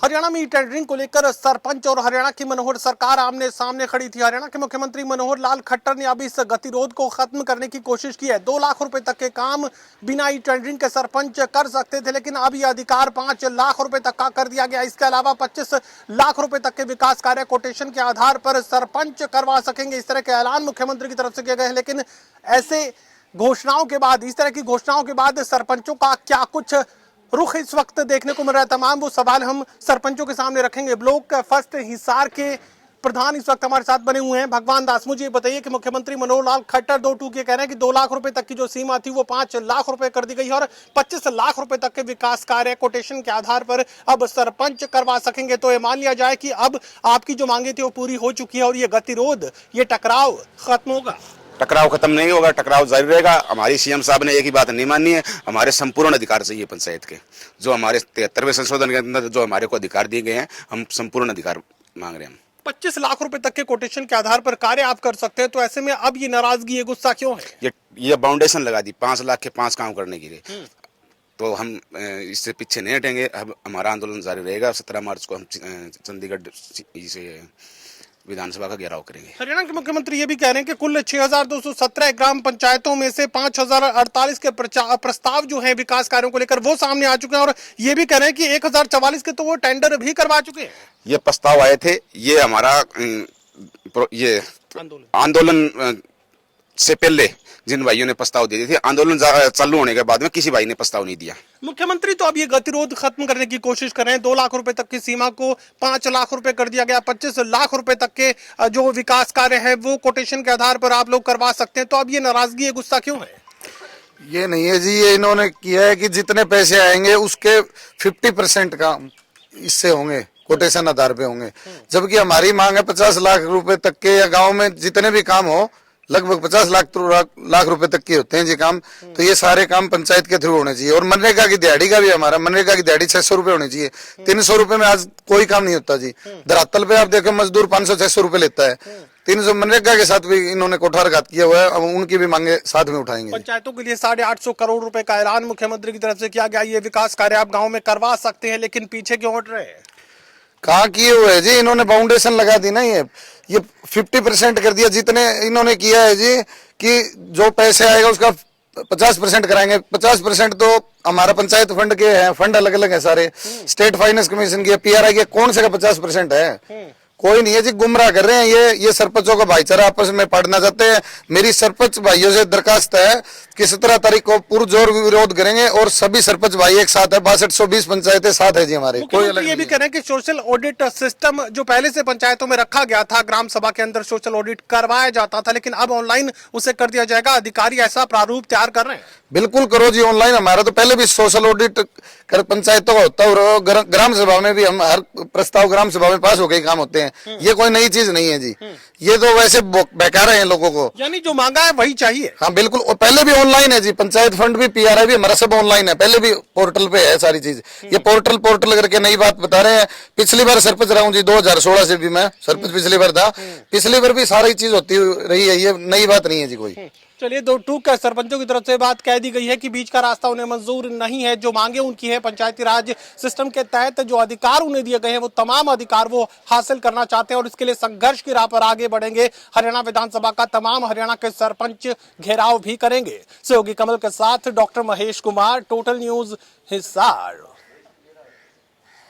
हरियाणा में e tendering को लेकर सरपंच और हरियाणा की मनोहर सरकार आमने सामने खड़ी थी। हरियाणा के मुख्यमंत्री मनोहर लाल खट्टर ने अब इस गतिरोध को खत्म करने की कोशिश की है। 2 लाख रुपए तक के काम बिना ई टेंडरिंग के सरपंच कर सकते थे, लेकिन अब यह अधिकार 5 लाख रुपए तक का कर दिया गया। इसके अलावा 25 लाख रुपए तक के विकास कार्य कोटेशन के आधार पर सरपंच करवा सकेंगे। इस तरह के ऐलान मुख्यमंत्री की तरफ से किए गए हैं, लेकिन ऐसे घोषणाओं के बाद, इस तरह की घोषणाओं के बाद सरपंचों का क्या कुछ रुख इस वक्त देखने को मिल रहा है, तमाम वो सवाल हम सरपंचों के सामने रखेंगे। ब्लॉक फर्स्ट हिसार के प्रधान इस वक्त हमारे साथ बने हुए हैं, भगवान दास। मुझे बताइए कि मुख्यमंत्री मनोहर लाल खट्टर 2-2 के कह रहे हैं कि 2 लाख रुपए तक की जो सीमा थी वो 5 लाख रुपए कर दी गई है और 25 लाख रुपए तक के विकास कार्य कोटेशन के आधार पर अब सरपंच करवा सकेंगे। तो ये मान लिया जाए कि अब आपकी जो मांगे थी वो पूरी हो चुकी है और ये गतिरोध, ये टकराव खत्म होगा। टकराव खत्म नहीं होगा, टकराव जारी रहेगा। हमारी सीएम साहब ने एक ही बात नहीं माननी है, हमारे संपूर्ण अधिकार चाहिए पंचायत के। जो हमारे 73वें संशोधन के अंदर जो हमारे को अधिकार दिए गए हैं, हम संपूर्ण अधिकार मांग रहे हैं। 25 लाख रुपए तक के कोटेशन के आधार पर कार्य आप कर सकते हैं, तो ऐसे में अब ये नाराजगी, ये गुस्सा क्यों है? ये बाउंडेशन लगा दी 5 लाख के 5 काम करने के लिए, तो हम इससे पीछे नहीं हटेंगे। अब हमारा आंदोलन जारी रहेगा। 17 मार्च को हम चंडीगढ़ से विधानसभा का घेराव करेंगे। हरियाणा के मुख्यमंत्री ये भी कह रहे हैं कि कुल 6217 ग्राम पंचायतों में से 5048 के प्रस्ताव जो है विकास कार्यों को लेकर वो सामने आ चुके हैं और ये भी कह रहे हैं कि 1044 के तो वो टेंडर भी करवा चुके हैं। ये प्रस्ताव आए थे, ये हमारा ये आंदोलन से पहले जिन भाइयों ने प्रस्ताव दे दिए थे, आंदोलन चालू होने के बाद में किसी भाई ने प्रस्ताव नहीं दिया। मुख्यमंत्री तो अब ये गतिरोध खत्म करने की कोशिश कर रहे हैं। 2 लाख रुपए तक की सीमा को 5 लाख रुपए कर दिया गया। 25 लाख रुपए तक के जो विकास कार्य है वो कोटेशन के आधार पर आप लोग करवा सकते हैं। तो अब ये नाराजगी, ये गुस्सा क्यों है? ये नहीं है जी, ये इन्होंने किया है कि जितने पैसे आएंगे उसके 50% का इससे होंगे, कोटेशन आधार पे होंगे। जबकि हमारी मांग है 50 लाख रुपए तक के, या गांव में जितने भी काम हो लगभग 50 लाख रुपए तक के होते हैं जी काम। तो ये सारे काम पंचायत के थ्रू होने चाहिए। और मनरेगा की दिहाड़ी का भी, हमारा मनरेगा की दिहाड़ी 600 रुपए होनी चाहिए। 300 रुपए में आज कोई काम नहीं होता जी। धरातल पे आप देखें मजदूर 500-600 रुपए लेता है। 300 मनरेगा के साथ भी इन्होंने कोठारघात किया हुआ है। अब उनकी भी मांगे साथ में उठाएंगे। पंचायतों के लिए 850 करोड़ रुपए का ऐलान मुख्यमंत्री की तरफ से किया गया। ये विकास कार्य आप गाँव में करवा सकते हैं, लेकिन पीछे क्यों हट रहे हैं? कहाँ किए हुए है जी, इन्होंने बाउंडेशन लगा दी ना। ये 50% कर दिया। जितने इन्होंने किया है जी कि जो पैसे आएगा उसका 50% कराएंगे। 50% तो हमारा पंचायत फंड के हैं, फंड अलग अलग है सारे। स्टेट फाइनेंस कमीशन के, PRI के, कौन से का 50% है? कोई नहीं है जी, गुमराह कर रहे हैं। ये सरपंचों का भाईचारा आपस में पढ़ना चाहते हैं। मेरी सरपंच भाइयों से दरखास्त है कि 17 तारीख को पुरजोर विरोध करेंगे और सभी सरपंच भाई एक साथ है। 6220 पंचायतें साथ है जी हमारे। कोई अलग ये भी कह रहे हैं कि सोशल ऑडिट सिस्टम जो पहले से पंचायतों में रखा गया था, ग्राम सभा के अंदर सोशल ऑडिट करवाया जाता था, लेकिन अब ऑनलाइन उसे कर दिया जाएगा। अधिकारी ऐसा प्रारूप तैयार कर रहे हैं। बिल्कुल करो जी ऑनलाइन। हमारा तो पहले भी सोशल ऑडिट कर पंचायतों का होता है और ग्राम सभा में भी हम हर प्रस्ताव ग्राम सभा में पास होकर काम होते हैं। ये कोई नई चीज नहीं है जी। ये तो वैसे बेकार है लोगों को, यानी जो मांगा है वही चाहिए। हाँ बिल्कुल। और पहले भी ऑनलाइन है जी, पंचायत फंड भी, PRI भी, हमारा सब ऑनलाइन है। पहले भी पोर्टल पे है सारी चीज। ये पोर्टल करके नई बात बता रहे हैं। पिछली बार सरपंच रहा हूँ जी, 2016 से भी मैं सरपंच पिछली बार था। पिछली बार भी सारी चीज होती रही है, ये नई बात नहीं है जी कोई। चलिए, 2 सरपंचों की तरफ से बात कह दी गई है कि बीच का रास्ता उन्हें मंजूर नहीं है। जो मांगे उनकी है, पंचायती राज सिस्टम के तहत जो अधिकार उन्हें दिए गए हैं वो तमाम अधिकार वो हासिल करना चाहते हैं और इसके लिए संघर्ष की राह पर आगे बढ़ेंगे। हरियाणा विधानसभा का तमाम हरियाणा के सरपंच घेराव भी करेंगे। सहयोगी कमल के साथ doctor Mahesh Kumar, total news Hisar.